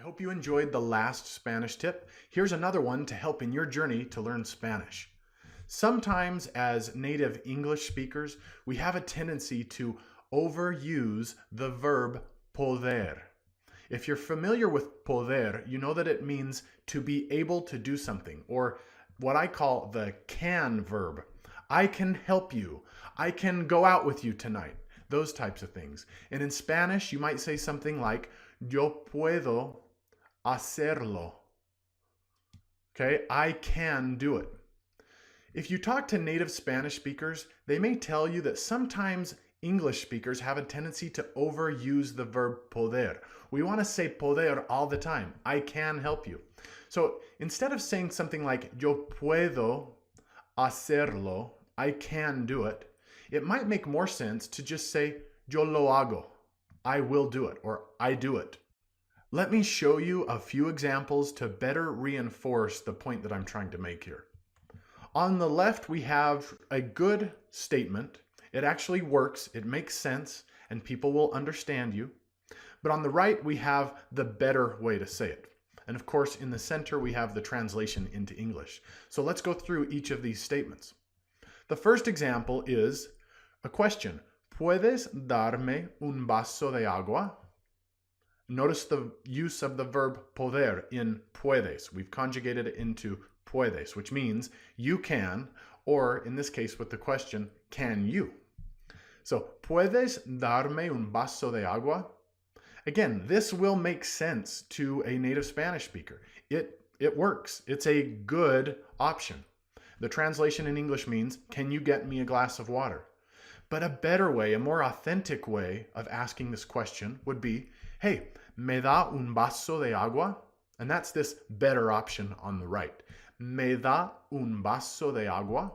hope you enjoyed the last Spanish tip. Here's another one to help in your journey to learn Spanish. Sometimes as native English speakers, we have a tendency to overuse the verb poder. If you're familiar with poder, you know that it means to be able to do something, or what I call the can verb. I can help you. I can go out with you tonight. Those types of things. And in Spanish, you might say something like, yo puedo hacerlo. Okay, I can do it. If you talk to native Spanish speakers, they may tell you that sometimes English speakers have a tendency to overuse the verb poder. We want to say poder all the time. I can help you. So instead of saying something like yo puedo hacerlo, I can do it, it might make more sense to just say yo lo hago, I will do it, or I do it. Let me show you a few examples to better reinforce the point that I'm trying to make here. On the left, we have a good statement. It actually works, it makes sense, and people will understand you. But on the right, we have the better way to say it. And of course, in the center, we have the translation into English. So let's go through each of these statements. The first example is a question. ¿Puedes darme un vaso de agua? Notice the use of the verb poder in puedes. We've conjugated it into puedes, which means you can, or in this case with the question, can you? So, ¿puedes darme un vaso de agua? Again, this will make sense to a native Spanish speaker. It works. It's a good option. The translation in English means, can you get me a glass of water? But a better way, a more authentic way of asking this question would be, hey, ¿me da un vaso de agua? And that's this better option on the right. ¿Me da un vaso de agua?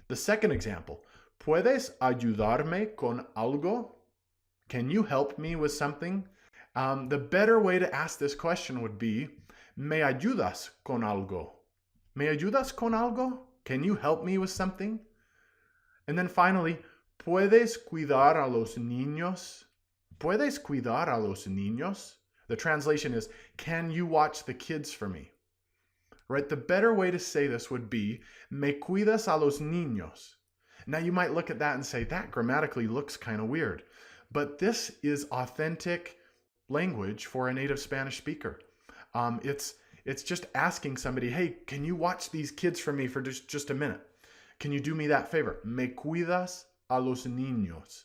The second example, ¿puedes ayudarme con algo? Can you help me with something? The better way to ask this question would be, ¿me ayudas con algo? ¿Me ayudas con algo? Can you help me with something? And then finally, ¿puedes cuidar a los niños? ¿Puedes cuidar a los niños? The translation is, can you watch the kids for me? Right? The better way to say this would be, ¿me cuidas a los niños? Now you might look at that and say, that grammatically looks kind of weird. But this is authentic language for a native Spanish speaker. It's just asking somebody, hey, can you watch these kids for me for just a minute? Can you do me that favor? ¿Me cuidas a los niños?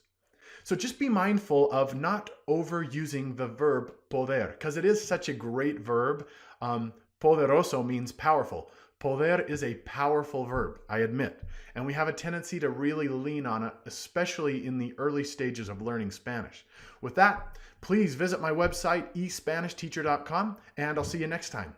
So just be mindful of not overusing the verb poder, because it is such a great verb. Poderoso means powerful. Poder is a powerful verb, I admit. And we have a tendency to really lean on it, especially in the early stages of learning Spanish. With that, please visit my website, espanishteacher.com, and I'll see you next time.